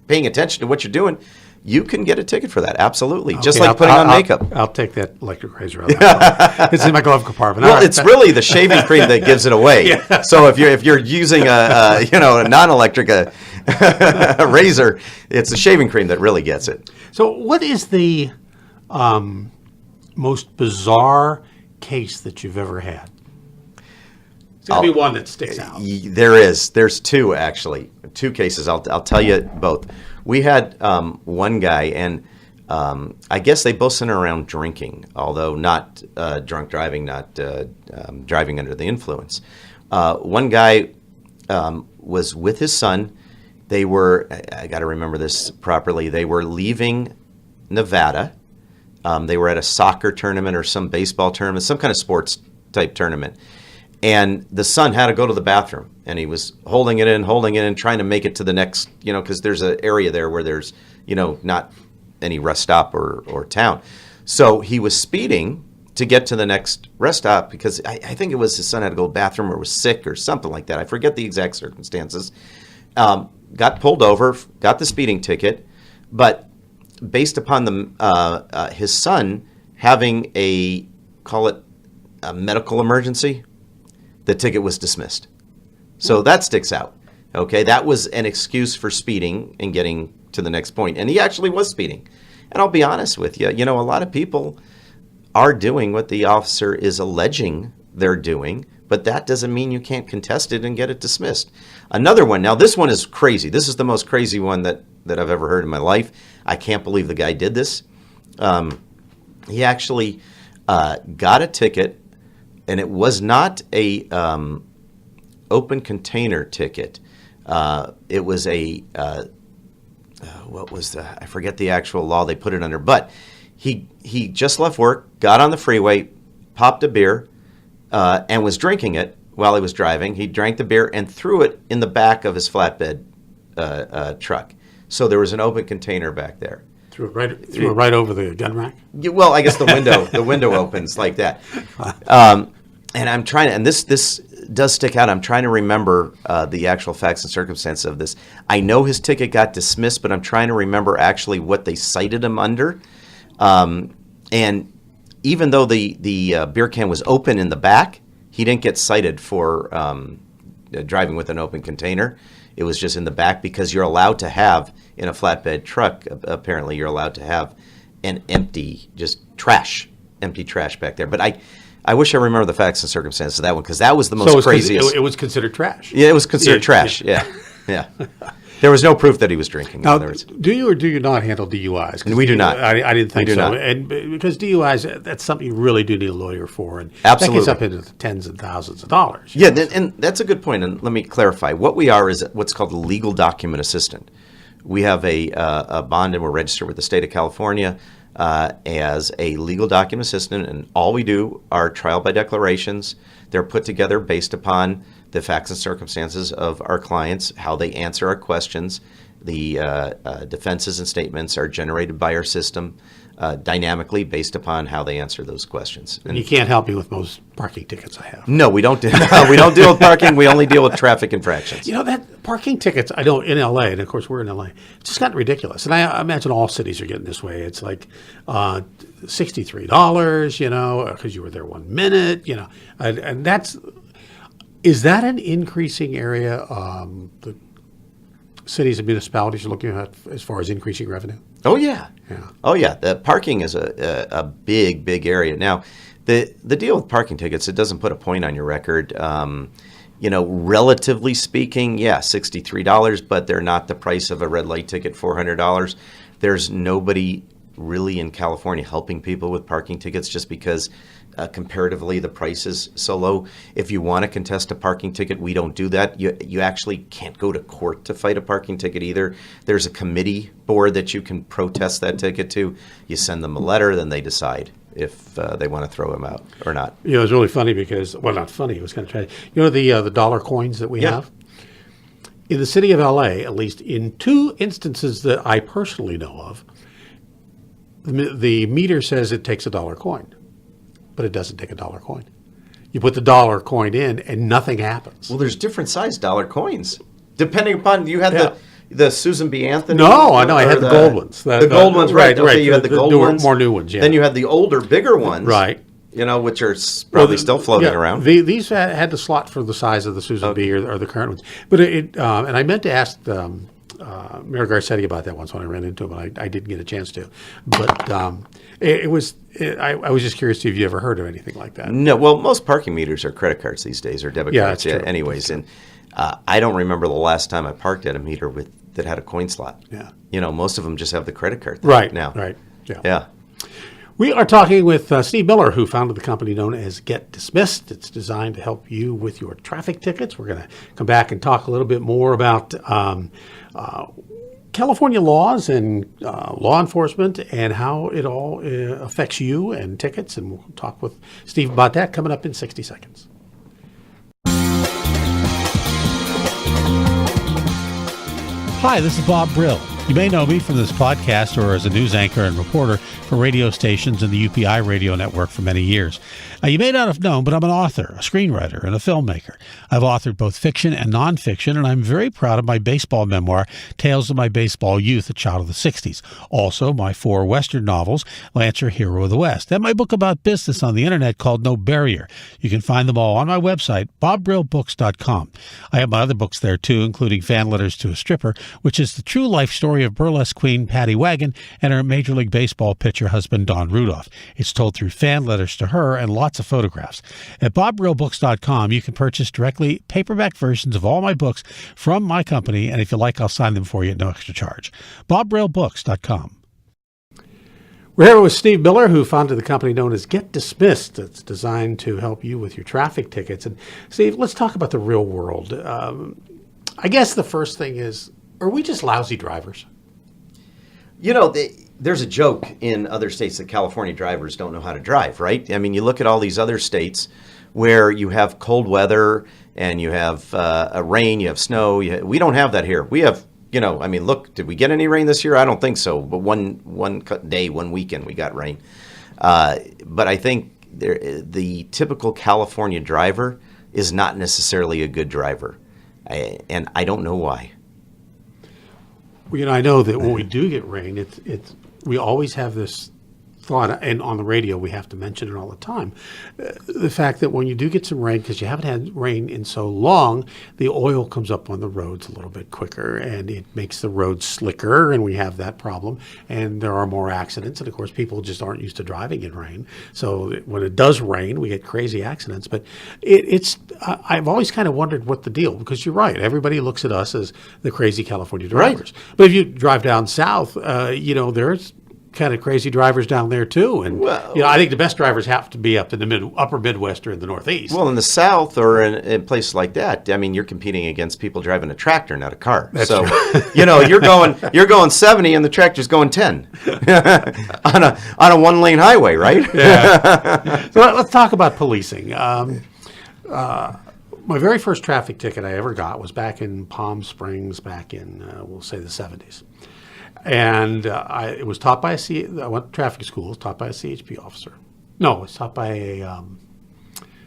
paying attention to what you're doing, you can get a ticket for that. Absolutely. Just like putting on makeup. I'll take that electric razor out. It's in my glove compartment. Well, it's really the shaving cream that gives it away. Yeah. So if you're using a non-electric razor, it's the shaving cream that really gets it. So what is the most bizarre case that you've ever had? It's got to be one that sticks out. There's two, actually. Two cases. I'll tell you both. We had one guy, and I guess they both centered around drinking, although not drunk driving, not driving under the influence. One guy was with his son. They were, I got to remember this properly, they were leaving Nevada. They were at a soccer tournament or some baseball tournament, some kind of sports type tournament. And the son had to go to the bathroom, and he was holding it in, trying to make it to the next, because there's an area there where there's, not any rest stop or town. So he was speeding to get to the next rest stop because I think it was his son had to go to the bathroom or was sick or something like that. I forget the exact circumstances. Got pulled over, got the speeding ticket, but based upon the his son having call it a medical emergency, the ticket was dismissed. So that sticks out. Okay, that was an excuse for speeding and getting to the next point. And he actually was speeding. And I'll be honest with you, a lot of people are doing what the officer is alleging they're doing, but that doesn't mean you can't contest it and get it dismissed. Another one, now this one is crazy. This is the most crazy one that I've ever heard in my life. I can't believe the guy did this. He actually got a ticket, and it was not a open container ticket. It was what was I forget the actual law they put it under, but he just left work, got on the freeway, popped a beer, and was drinking it while he was driving. He drank the beer and threw it in the back of his flatbed truck. So there was an open container back there. Threw it right over the gun rack? Yeah, well, I guess the window opens like that. And I'm trying to, and this does stick out. I'm trying to remember the actual facts and circumstances of this. I know his ticket got dismissed, but I'm trying to remember actually what they cited him under. And even though the beer can was open in the back, he didn't get cited for driving with an open container. It was just in the back because you're allowed to have, in a flatbed truck, apparently you're allowed to have an empty trash back there. But I wish I remember the facts and circumstances of that one, because that was the most craziest. It was considered trash. Yeah, it was considered trash. Yeah. There was no proof that he was drinking. Now, do you or do you not handle DUIs? We do not. I didn't think so. Not. And because DUIs, that's something you really do need a lawyer for. And absolutely. That gets up into the tens and thousands of dollars. Yeah, and that's a good point. And let me clarify. What we are is what's called a legal document assistant. We have a bond, and we're registered with the state of California as a legal document assistant, and all we do are trial by declarations. They're put together based upon the facts and circumstances of our clients, how they answer our questions. The defenses and statements are generated by our system. dynamically based upon how they answer those questions. And you can't help me with most parking tickets I have. No, we don't. We don't deal with parking. We only deal with traffic infractions. You know, that parking tickets, I know in LA, and of course we're in LA, it's just gotten ridiculous. And I imagine all cities are getting this way. It's like $63, you know, because you were there 1 minute, you know. And is that an increasing area the cities and municipalities are looking at as far as increasing revenue? Oh, yeah. Yeah. Oh, yeah. The parking is a big, big area. Now, the deal with parking tickets, it doesn't put a point on your record. You know, relatively speaking, yeah, $63, but they're not the price of a red light ticket, $400. There's nobody really in California helping people with parking tickets just because comparatively the price is so low. If you want to contest a parking ticket, we don't do that. You actually can't go to court to fight a parking ticket either. There's a committee board that you can protest that ticket to. You send them a letter, then they decide if they want to throw them out or not. You know, it was really funny because, well, not funny, it was kind of tragic. You know the dollar coins that we have? In the city of LA, at least in 2 instances that I personally know of, the meter says it takes a dollar coin, but it doesn't take a dollar coin. You put the dollar coin in and nothing happens. Well, there's different size dollar coins. Depending upon, you had the Susan B. Anthony? No, I know. I had the gold ones. The gold ones, right. Okay, you had the gold ones. More new ones, yeah. Then you had the older, bigger ones. Right. You know, which are probably still floating around. These had the slot for the size of the Susan B. or the current ones. But and I meant to ask Mayor Garcetti about that once when I ran into him, but I didn't get a chance to. But I was just curious to see if you ever heard of anything like that. No, well, most parking meters are credit cards these days, or debit cards. That's true. Anyways, and I don't remember the last time I parked at a meter that had a coin slot. Yeah. You know, most of them just have the credit card now. Right. Yeah. Yeah. We are talking with Steve Miller, who founded the company known as GetDismissed. It's designed to help you with your traffic tickets. We're going to come back and talk a little bit more about California laws and law enforcement and how it all affects you and tickets. And we'll talk with Steve about that coming up in 60 seconds. Hi, this is Bob Brill. You may know me from this podcast or as a news anchor and reporter for radio stations in the UPI radio network for many years. You may not have known, but I'm an author, a screenwriter, and a filmmaker. I've authored both fiction and nonfiction, and I'm very proud of my baseball memoir, Tales of My Baseball Youth, a Child of the 60s. Also, my 4 Western novels, Lancer, Hero of the West, and my book about business on the internet called No Barrier. You can find them all on my website, bobbrillbooks.com. I have my other books there, too, including Fan Letters to a Stripper, which is the true life story of burlesque queen Patty Wagon and her Major League Baseball pitcher husband, Don Rudolph. It's told through fan letters to her and lots of photographs. At bobbrillbooks.com, you can purchase directly paperback versions of all my books from my company, and if you like, I'll sign them for you at no extra charge. bobbrillbooks.com. We're here with Steve Miller, who founded the company known as GetDismissed. It's designed to help you with your traffic tickets. And Steve, let's talk about the real world. I guess the first thing is, are we just lousy drivers? You know, there's a joke in other states that California drivers don't know how to drive, right? I mean, you look at all these other states where you have cold weather and you have rain, you have snow. We don't have that here. We have, you know, I mean, look, did we get any rain this year? I don't think so. But one day, one weekend, we got rain. But I think the typical California driver is not necessarily a good driver. And I don't know why. Well, you know, I know that when we do get rain, we always have this thought, and on the radio we have to mention it all the time, the fact that when you do get some rain, because you haven't had rain in so long, the oil comes up on the roads a little bit quicker, and it makes the roads slicker, and we have that problem, and there are more accidents, and of course people just aren't used to driving in rain, so when it does rain, we get crazy accidents. But I've always kind of wondered what the deal, because you're right, everybody looks at us as the crazy California drivers. Right. But if you drive down south, you know, there's kind of crazy drivers down there too, and you know, I think the best drivers have to be up in the upper Midwest or in the Northeast. Well, in the South or in places like that, I mean, you're competing against people driving a tractor, not a car. That's so, true. You know, you're going 70 and the tractor's going 10 on a 1-lane highway, right? Yeah. So let's talk about policing. My very first traffic ticket I ever got was back in Palm Springs, back in we'll say the 70s. and it was taught by I went to traffic school. It was taught by a CHP officer. No, it was taught by a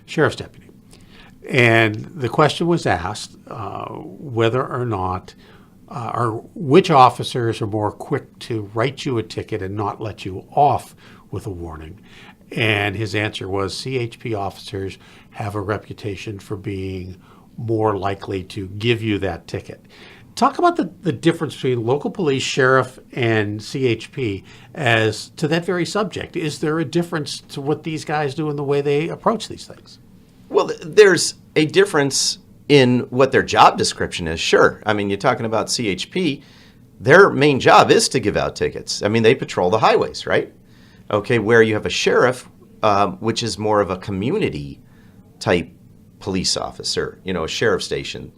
sheriff's deputy. And the question was asked whether or not, or which officers are more quick to write you a ticket and not let you off with a warning. And his answer was CHP officers have a reputation for being more likely to give you that ticket. Talk about the difference between local police, sheriff, and CHP as to that very subject. Is there a difference to what these guys do in the way they approach these things? Well, there's a difference in what their job description is, sure. I mean, you're talking about CHP. Their main job is to give out tickets. I mean, they patrol the highways, right? Okay, where you have a sheriff, which is more of a community type police officer, a sheriff station,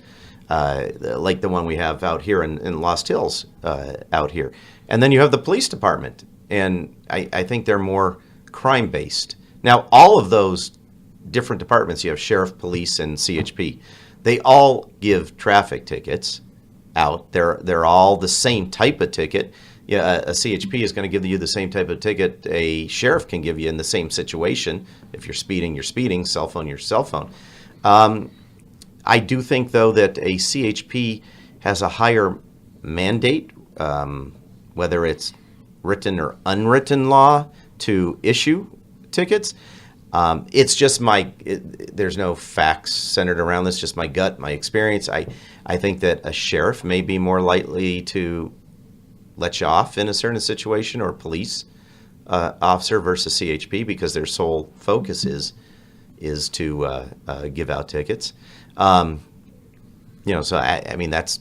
like the one we have out here in Lost Hills out here. And then you have the police department, and I think they're more crime-based. Now, all of those different departments, you have sheriff, police, and CHP, they all give traffic tickets out. They're all the same type of ticket. Yeah, a CHP is going to give you the same type of ticket a sheriff can give you in the same situation. If you're speeding, cell phone, your cell phone. I do think, though, that a CHP has a higher mandate, whether it's written or unwritten law, to issue tickets. It's just there's no facts centered around this, just my gut, my experience. I think that a sheriff may be more likely to let you off in a certain situation, or police officer versus CHP, because their sole focus is to give out tickets. So I mean that's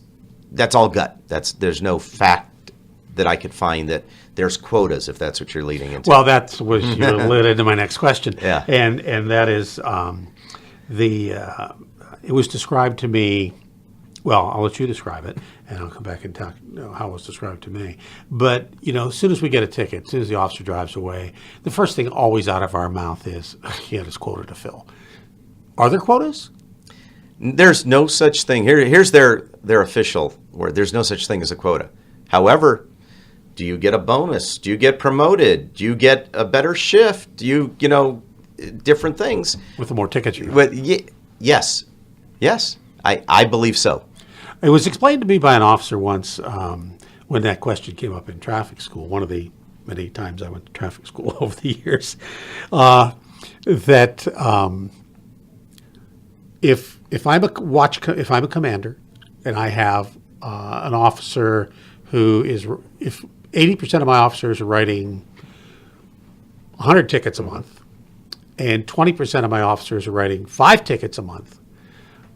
all gut. There's no fact that I could find that there's quotas, if that's what you're leading into. Well, that was you led into my next question. Yeah. And that is it was described to me. Well, I'll let you describe it, and I'll come back and talk how it was described to me. But, as soon as we get a ticket, as soon as the officer drives away, the first thing always out of our mouth is, he had his quota to fill. Are there quotas? There's no such thing. Here's their official word. There's no such thing as a quota. However, do you get a bonus? Do you get promoted? Do you get a better shift? Do you, different things? With the more tickets you have. Yes. I believe so. It was explained to me by an officer once when that question came up in traffic school, one of the many times I went to traffic school over the years, that if I'm a commander and I have an officer who is, if 80% of my officers are writing 100 tickets a month and 20% of my officers are writing 5 tickets a month,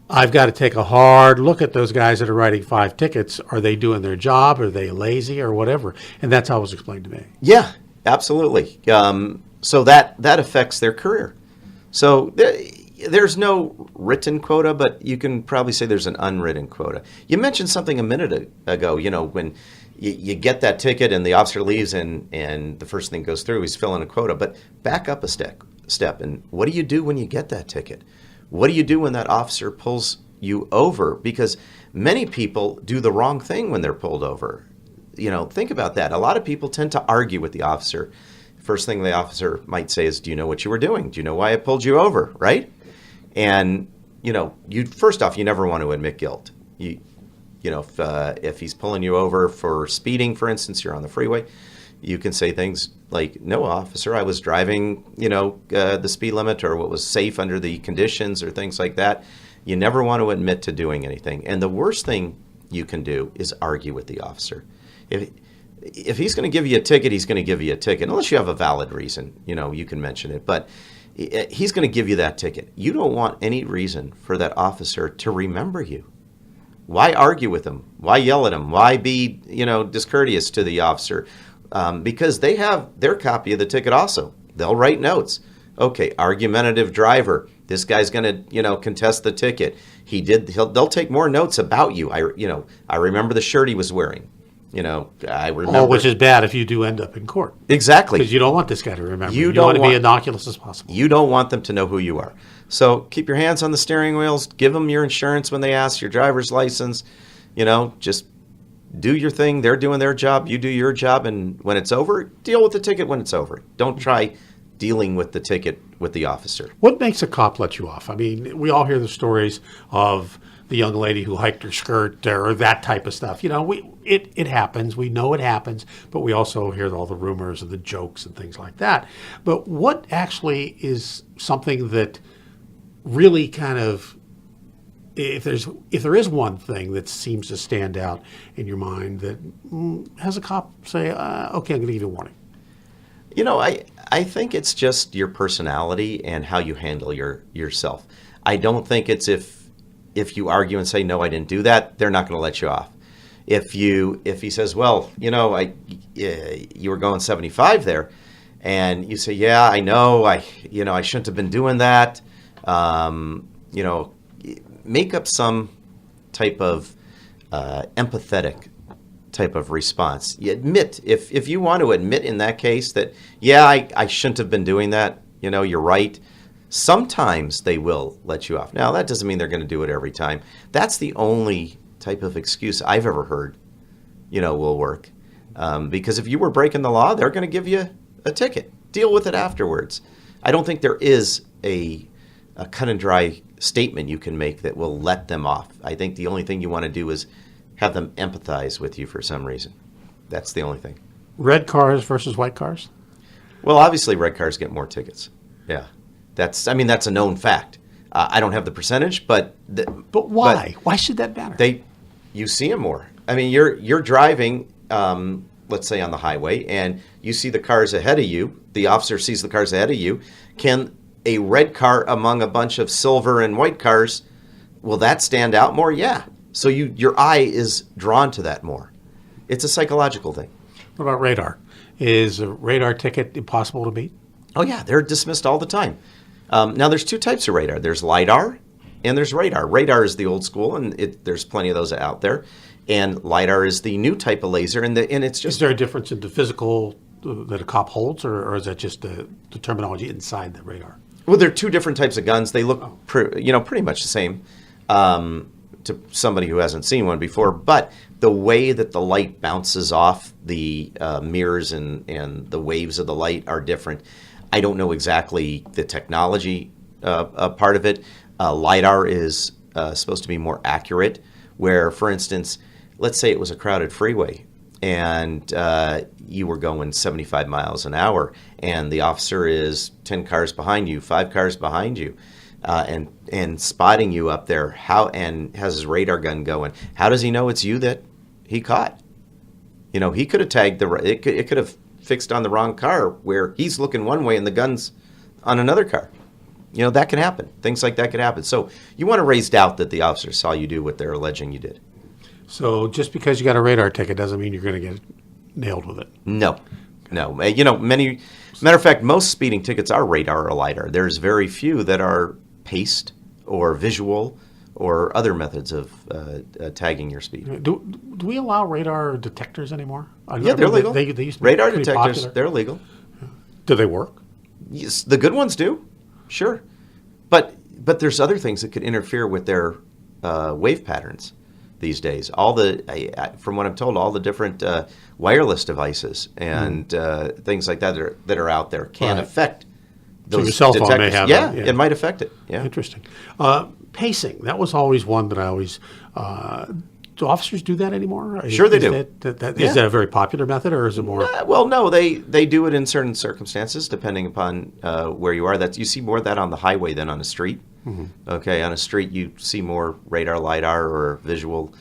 I've got to take a hard look at those guys that are writing 5 tickets. Are they doing their job? Are they lazy or whatever? And that's how it was explained to me. Yeah, absolutely. So that affects their career. So there's no written quota, but you can probably say there's an unwritten quota. You mentioned something a minute ago, when you get that ticket and the officer leaves and the first thing goes through, he's filling a quota. But back up a step. And what do you do when you get that ticket? What do you do when that officer pulls you over? Because many people do the wrong thing when they're pulled over. Think about that. A lot of people tend to argue with the officer. First thing the officer might say is, do you know what you were doing? Do you know why I pulled you over? Right? And, first off, you never want to admit guilt. If he's pulling you over for speeding, for instance, you're on the freeway, you can say things like, no, officer, I was driving, the speed limit or what was safe under the conditions or things like that. You never want to admit to doing anything. And the worst thing you can do is argue with the officer. If he's going to give you a ticket, he's going to give you a ticket, unless you have a valid reason, you can mention it. But he's going to give you that ticket. You don't want any reason for that officer to remember you. Why argue with him? Why yell at him? Why be, discourteous to the officer? Because they have their copy of the ticket also. They'll write notes. Okay, argumentative driver. This guy's going to, contest the ticket. They'll take more notes about you. I remember the shirt he was wearing. I remember. Oh, which is bad if you do end up in court. Exactly. Because you don't want this guy to remember. You don't want to be innocuous as possible. You don't want them to know who you are. So keep your hands on the steering wheels. Give them your insurance when they ask, your driver's license. Just do your thing. They're doing their job. You do your job. And when it's over, deal with the ticket when it's over. Don't try dealing with the ticket with the officer. What makes a cop let you off? I mean, we all hear the stories of the young lady who hiked her skirt or that type of stuff. You know, it happens. We know it happens, but we also hear all the rumors and the jokes and things like that. But what actually is something that really kind of, if there is one thing that seems to stand out in your mind that has a cop say, okay, I'm going to give you a warning? You know, I think it's just your personality and how you handle yourself. I don't think it's if you argue and say, no, I didn't do that, they're not going to let you off. If he says, well, you know, you were going 75 there, and you say, yeah, I know, I shouldn't have been doing that. You know, make up some type of empathetic type of response. You admit, if you want to admit in that case that, yeah, I shouldn't have been doing that, you know, you're right. Sometimes they will let you off. Now, that doesn't mean they're going to do it every time. That's the only type of excuse I've ever heard, you know, will work. Because if you were breaking the law, they're going to give you a ticket. Deal with it afterwards. I don't think there is a cut and dry statement you can make that will let them off. I think the only thing you want to do is have them empathize with you for some reason. That's the only thing. Red cars versus white cars? Well, obviously red cars get more tickets. Yeah. That's a known fact. I don't have the percentage, but why? Why should that matter? You see them more. I mean, you're driving, let's say on the highway, and you see the cars ahead of you. The officer sees the cars ahead of you. Can a red car among a bunch of silver and white cars, will that stand out more? Yeah. So your eye is drawn to that more. It's a psychological thing. What about radar? Is a radar ticket impossible to beat? Oh yeah, they're dismissed all the time. Now, there's two types of radar. There's LiDAR and there's radar. Radar is the old school, and there's plenty of those out there. And LiDAR is the new type of laser, and it's just... Is there a difference in the physical that a cop holds, or is that just the terminology inside the radar? Well, they're two different types of guns. They look pretty much the same to somebody who hasn't seen one before. But the way that the light bounces off the mirrors and the waves of the light are different. I don't know exactly the technology part of it. LiDAR is supposed to be more accurate, where, for instance, let's say it was a crowded freeway and you were going 75 miles an hour and the officer is 10 cars behind you, 5 cars behind you, and spotting you up there, and has his radar gun going. How does he know it's you that he caught? You know, he could have tagged it could have fixed on the wrong car where he's looking one way and the gun's on another car. You know, that can happen. Things like that could happen. So you want to raise doubt that the officer saw you do what they're alleging you did. So just because you got a radar ticket doesn't mean you're going to get nailed with it? No. You know, matter of fact, most speeding tickets are radar or LiDAR. There's very few that are paced or visual or other methods of tagging your speed. Do we allow radar detectors anymore? Yeah, they're legal. They used to be radar pretty detectors, popular. they're legal. Do they work? Yes, the good ones do, sure. But there's other things that could interfere with their wave patterns these days. From what I'm told, all the different wireless devices and things like that that are out there can affect those. So your cell phone detectors. may have Yeah, that. it might affect it. Yeah. Interesting. Pacing, that was always one that I always... do officers do that anymore? Sure they do. Is that a very popular method, or is it more... Well, no, they do it in certain circumstances, depending upon where you are. You see more of that on the highway than on a street. Mm-hmm. Okay, on a street you see more radar, LiDAR, or visual.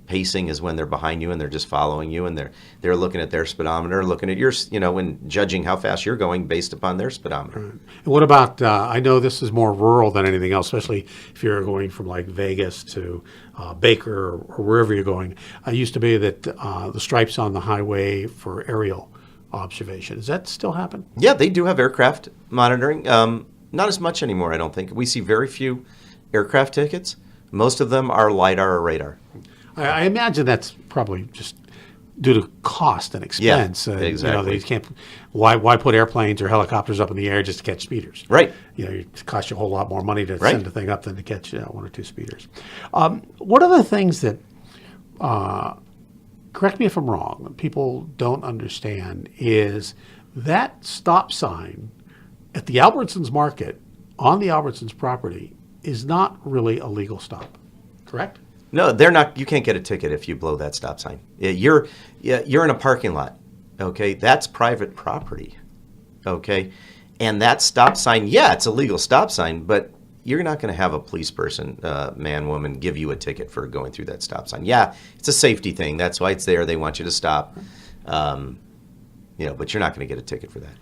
Pacing is when they're behind you and they're just following you, and they're looking at their speedometer, looking at yours, and judging how fast you're going based upon their speedometer. Right. And what about? I know this is more rural than anything else, especially if you're going from like Vegas to Baker or wherever you're going. It used to be that the stripes on the highway for aerial observation. Does that still happen? Yeah, they do have aircraft monitoring. Not as much anymore, I don't think. We see very few aircraft tickets. Most of them are LiDAR or radar. I imagine that's probably just due to cost and expense. Yeah, exactly. They can't. Why put airplanes or helicopters up in the air just to catch speeders? Right. It costs you a whole lot more money to send the thing up than to catch 1 or 2 speeders. What are the things that correct me if I'm wrong, what people don't understand is that stop sign at the Albertsons Market on the Albertsons property is not really a legal stop, correct? No, they're not. You can't get a ticket if you blow that stop sign. You're in a parking lot. Okay, that's private property. Okay, and that stop sign, yeah, it's a legal stop sign, but you're not going to have a police person, man, woman, give you a ticket for going through that stop sign. Yeah, it's a safety thing. That's why it's there. They want you to stop. But you're not going to get a ticket for that.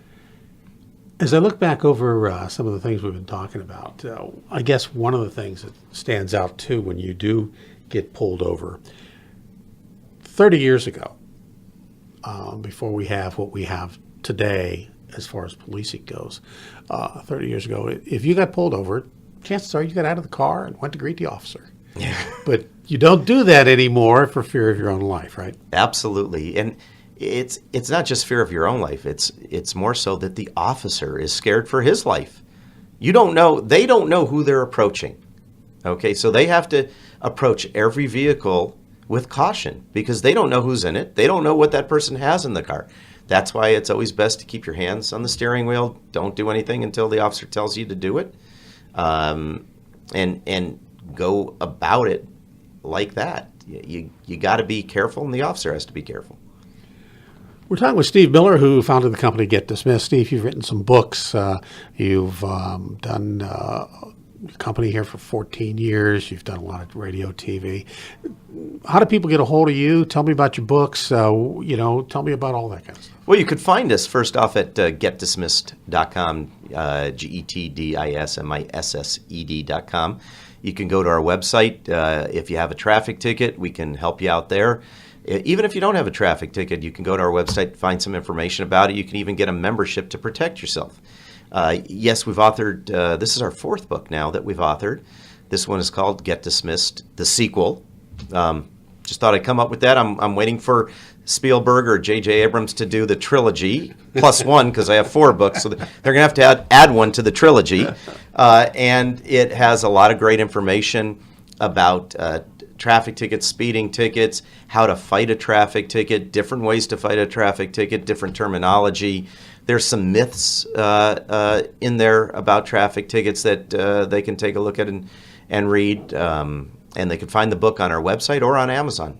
As I look back over some of the things we've been talking about, I guess one of the things that stands out too when you do get pulled over, 30 years ago, before we have what we have today as far as policing goes, 30 years ago, if you got pulled over, chances are you got out of the car and went to greet the officer. Yeah. But you don't do that anymore for fear of your own life, right? Absolutely. And it's not just fear of your own life. It's more so that the officer is scared for his life. They don't know who they're approaching. Okay, so they have to approach every vehicle with caution because they don't know who's in it. They don't know what that person has in the car. That's why it's always best to keep your hands on the steering wheel. Don't do anything until the officer tells you to do it, and go about it like that. You got to be careful, and the officer has to be careful. We're talking with Steve Miller, who founded the company GetDismissed. Steve, you've written some books. You've done a company here for 14 years. You've done a lot of radio, TV. How do people get a hold of you? Tell me about your books. Tell me about all that kind of stuff. Well, you could find us first off at GetDismissed.com, GetDismissed.com. You can go to our website. If you have a traffic ticket, we can help you out there. Even if you don't have a traffic ticket, you can go to our website, find some information about it. You can even get a membership to protect yourself. Yes, we've authored, this is our fourth book now that we've authored. This one is called Get Dismissed, the sequel. Just thought I'd come up with that. I'm waiting for Spielberg or J.J. Abrams to do the trilogy, plus one, because I have 4 books. So they're going to have to add one to the trilogy. And it has a lot of great information about traffic tickets, speeding tickets, how to fight a traffic ticket, different ways to fight a traffic ticket, different terminology. There's some myths in there about traffic tickets that they can take a look at and read. And they can find the book on our website or on Amazon.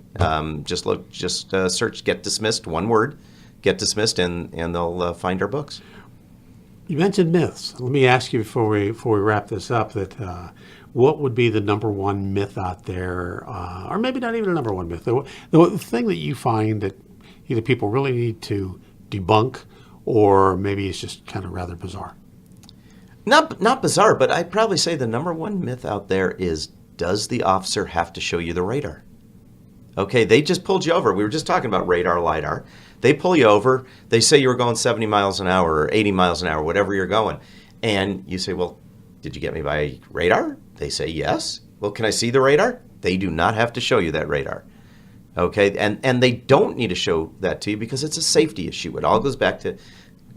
Just search Get Dismissed, one word, Get Dismissed, and they'll find our books. You mentioned myths. Let me ask you before we wrap this up that what would be the number one myth out there, or maybe not even a number one myth, the thing that you find that either people really need to debunk or maybe it's just kind of rather bizarre? Not bizarre, but I'd probably say the number one myth out there is, does the officer have to show you the radar? Okay, they just pulled you over. We were just talking about radar, LiDAR. They pull you over. They say you were going 70 miles an hour or 80 miles an hour, whatever you're going. And you say, well, did you get me by radar? They say, yes. Well, can I see the radar? They do not have to show you that radar. Okay, and they don't need to show that to you because it's a safety issue. It all goes back to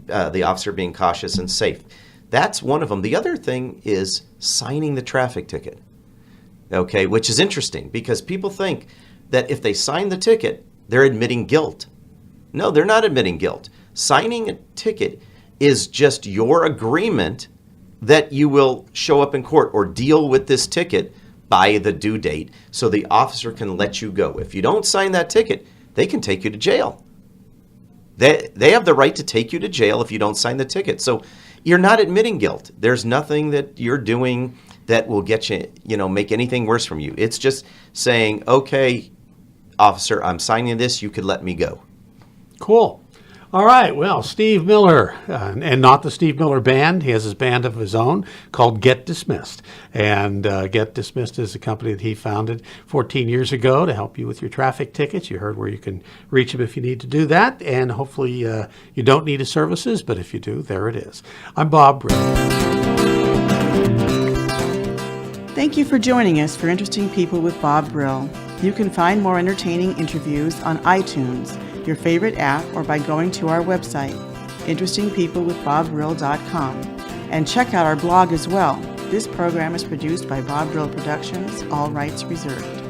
the officer being cautious and safe. That's one of them. The other thing is signing the traffic ticket. Okay, which is interesting because people think that if they sign the ticket, they're admitting guilt. No, they're not admitting guilt. Signing a ticket is just your agreement that you will show up in court or deal with this ticket by the due date so the officer can let you go. If you don't sign that ticket, they can take you to jail. They have the right to take you to jail if you don't sign the ticket. So you're not admitting guilt. There's nothing that you're doing that will get you, make anything worse from you. It's just saying, okay, officer, I'm signing this. You could let me go. Cool. All right. Well, Steve Miller, and not the Steve Miller Band. He has his band of his own called Get Dismissed. And Get Dismissed is a company that he founded 14 years ago to help you with your traffic tickets. You heard where you can reach him if you need to do that. And hopefully you don't need his services, but if you do, there it is. I'm Bob Brill. Thank you for joining us for Interesting People with Bob Brill. You can find more entertaining interviews on iTunes, your favorite app, or by going to our website, interestingpeoplewithbobbrill.com. And check out our blog as well. This program is produced by Bob Brill Productions, all rights reserved.